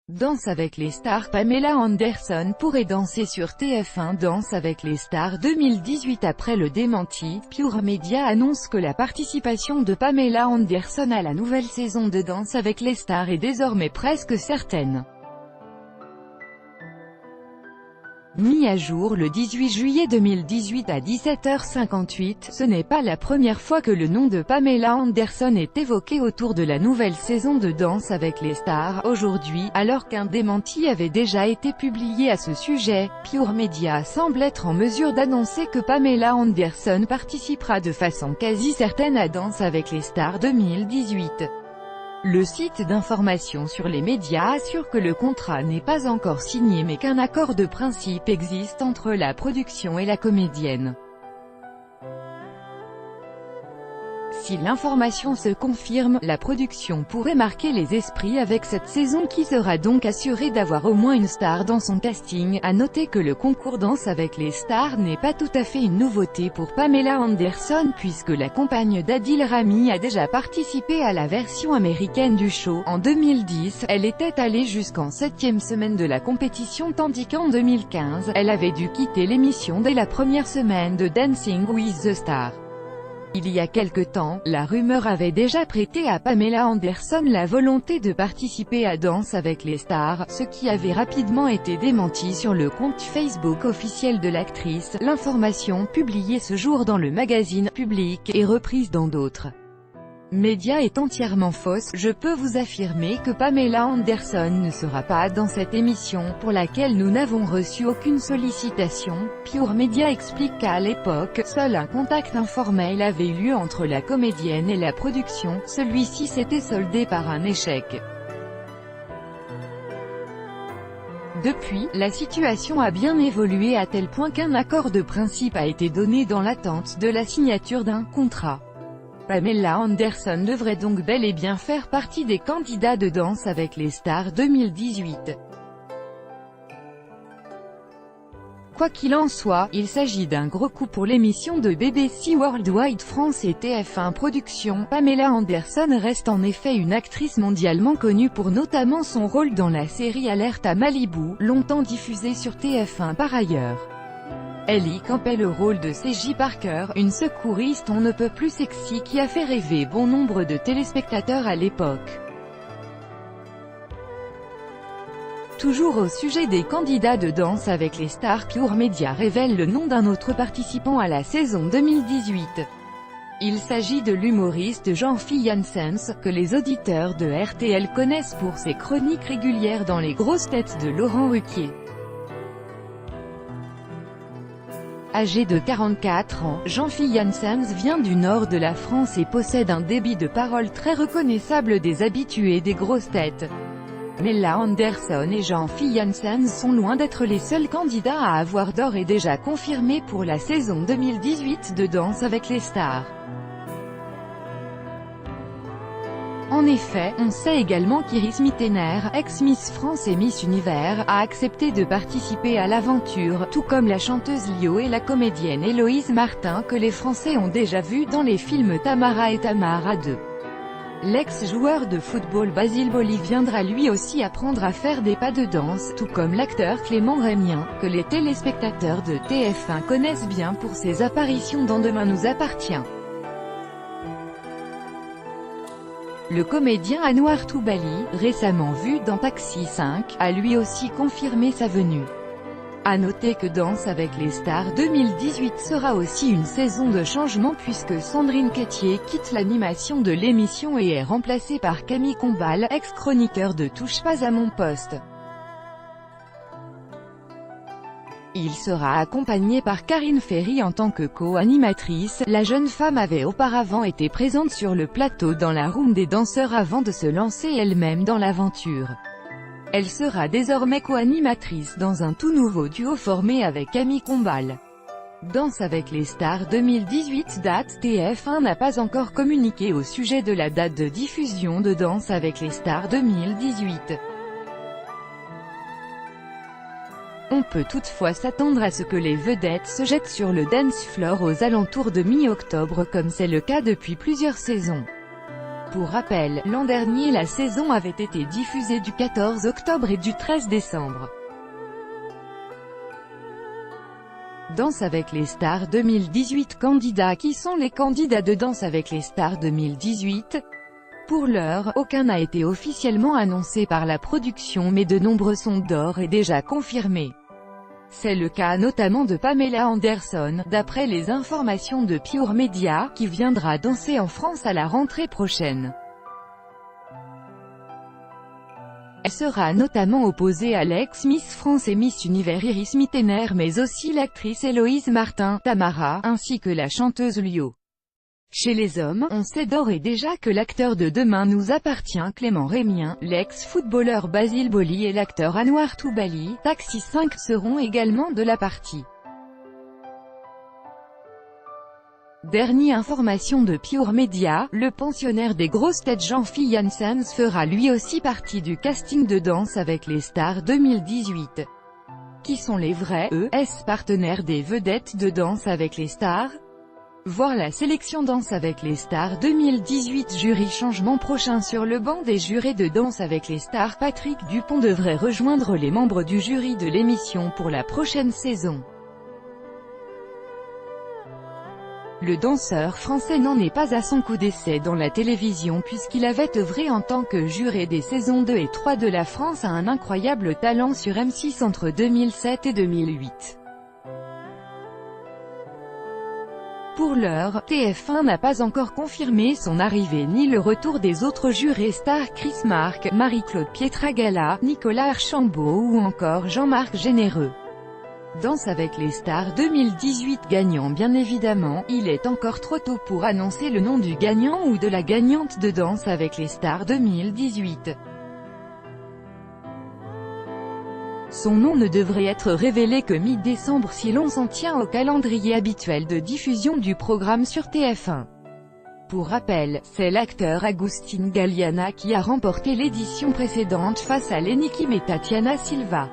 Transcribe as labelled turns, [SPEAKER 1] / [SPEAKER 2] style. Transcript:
[SPEAKER 1] Danse avec les stars. Pamela Anderson pourrait danser sur TF1. Danse avec les stars 2018. Après le démenti, Pure Media annonce que la participation de Pamela Anderson à la nouvelle saison de Danse avec les stars est désormais presque certaine. Mis à jour le 18 juillet 2018 à 17h58, ce n'est pas la première fois que le nom de Pamela Anderson est évoqué autour de la nouvelle saison de Danse avec les stars. Aujourd'hui, alors qu'un démenti avait déjà été publié à ce sujet, Pure Media semble être en mesure d'annoncer que Pamela Anderson participera de façon quasi certaine à Danse avec les stars 2018. Le site d'information sur les médias assure que le contrat n'est pas encore signé mais qu'un accord de principe existe entre la production et la comédienne. Si l'information se confirme, la production pourrait marquer les esprits avec cette saison qui sera donc assurée d'avoir au moins une star dans son casting. À noter que le concours Danse avec les stars n'est pas tout à fait une nouveauté pour Pamela Anderson puisque la compagne d'Adil Rami a déjà participé à la version américaine du show. En 2010, elle était allée jusqu'en 7e semaine de la compétition tandis qu'en 2015, elle avait dû quitter l'émission dès la première semaine de Dancing with the Stars. Il y a quelque temps, la rumeur avait déjà prêté à Pamela Anderson la volonté de participer à Danse avec les stars, ce qui avait rapidement été démenti sur le compte Facebook officiel de l'actrice. L'information publiée ce jour dans le magazine Public et reprise dans d'autres médias est entièrement fausse. Je peux vous affirmer que Pamela Anderson ne sera pas dans cette émission, pour laquelle nous n'avons reçu aucune sollicitation. Pure Media explique qu'à l'époque, seul un contact informel avait eu lieu entre la comédienne et la production, celui-ci s'était soldé par un échec. Depuis, la situation a bien évolué à tel point qu'un accord de principe a été donné dans l'attente de la signature d'un contrat. Pamela Anderson devrait donc bel et bien faire partie des candidats de Danse avec les stars 2018. Quoi qu'il en soit, il s'agit d'un gros coup pour l'émission de BBC Worldwide France et TF1 Productions. Pamela Anderson reste en effet une actrice mondialement connue pour notamment son rôle dans la série Alerte à Malibu, longtemps diffusée sur TF1 par ailleurs. Elle y campait le rôle de C.J. Parker, une secouriste on ne peut plus sexy qui a fait rêver bon nombre de téléspectateurs à l'époque. Toujours au sujet des candidats de Danse avec les stars, Pure Media révèle le nom d'un autre participant à la saison 2018. Il s'agit de l'humoriste Jean-Philippe Janssens, que les auditeurs de RTL connaissent pour ses chroniques régulières dans les grosses têtes de Laurent Ruquier. Âgé de 44 ans, Jean-Philippe Janssens vient du nord de la France et possède un débit de parole très reconnaissable des habitués des grosses têtes. Pamela Anderson et Jean-Philippe Janssens sont loin d'être les seuls candidats à avoir d'ores et déjà confirmé pour la saison 2018 de Danse avec les stars. En effet, on sait également qu'Iris Mittener, ex-Miss France et Miss Univers, a accepté de participer à l'aventure, tout comme la chanteuse Lio et la comédienne Héloïse Martin que les Français ont déjà vu dans les films Tamara et Tamara 2. L'ex-joueur de football Basile Boli viendra lui aussi apprendre à faire des pas de danse, tout comme l'acteur Clément Rémien, que les téléspectateurs de TF1 connaissent bien pour ses apparitions dans Demain nous appartient. Le comédien Anouar Toubali, récemment vu dans Taxi 5, a lui aussi confirmé sa venue. À noter que Danse avec les stars 2018 sera aussi une saison de changement puisque Sandrine Quétier quitte l'animation de l'émission et est remplacée par Camille Combal, ex-chroniqueur de Touche pas à mon poste. Il sera accompagné par Karine Ferry en tant que co-animatrice. La jeune femme avait auparavant été présente sur le plateau dans la room des danseurs avant de se lancer elle-même dans l'aventure. Elle sera désormais co-animatrice dans un tout nouveau duo formé avec Camille Combal. Danse avec les stars 2018 date. TF1 n'a pas encore communiqué au sujet de la date de diffusion de Danse avec les stars 2018. On peut toutefois s'attendre à ce que les vedettes se jettent sur le dance floor aux alentours de mi-octobre comme c'est le cas depuis plusieurs saisons. Pour rappel, l'an dernier la saison avait été diffusée du 14 octobre et du 13 décembre. Danse avec les stars 2018. Candidats. Qui sont les candidats de Danse avec les stars 2018? Pour l'heure, aucun n'a été officiellement annoncé par la production, mais de nombreux sont d'ores et déjà confirmés. C'est le cas notamment de Pamela Anderson, d'après les informations de Pure Media, qui viendra danser en France à la rentrée prochaine. Elle sera notamment opposée à l'ex-Miss France et Miss Univers Iris Mittener, mais aussi l'actrice Héloïse Martin, Tamara, ainsi que la chanteuse Lio. Chez les hommes, on sait d'ores et déjà que l'acteur de Demain nous appartient Clément Rémien, l'ex-footballeur Basile Boli et l'acteur Anwar Toubali, Taxi 5 seront également de la partie. Dernière information de Pure Media, le pensionnaire des grosses têtes Jean-Philippe Janssens fera lui aussi partie du casting de Danse avec les stars 2018. Qui sont les vrais partenaires des vedettes de Danse avec les stars? Voir la sélection Danse avec les stars 2018. Jury changement prochain sur le banc des jurés de Danse avec les stars. Patrick Dupont devrait rejoindre les membres du jury de l'émission pour la prochaine saison. Le danseur français n'en est pas à son coup d'essai dans la télévision puisqu'il avait œuvré en tant que juré des saisons 2 et 3 de La France a un incroyable talent sur M6 entre 2007 et 2008. Pour l'heure, TF1 n'a pas encore confirmé son arrivée ni le retour des autres jurés stars Chris Marc, Marie-Claude Pietragala, Nicolas Archambault ou encore Jean-Marc Généreux. Danse avec les stars 2018 gagnant. Bien évidemment, il est encore trop tôt pour annoncer le nom du gagnant ou de la gagnante de Danse avec les stars 2018. Son nom ne devrait être révélé que mi-décembre si l'on s'en tient au calendrier habituel de diffusion du programme sur TF1. Pour rappel, c'est l'acteur Agustin Galliana qui a remporté l'édition précédente face à Lenny Kim et Tatiana Silva.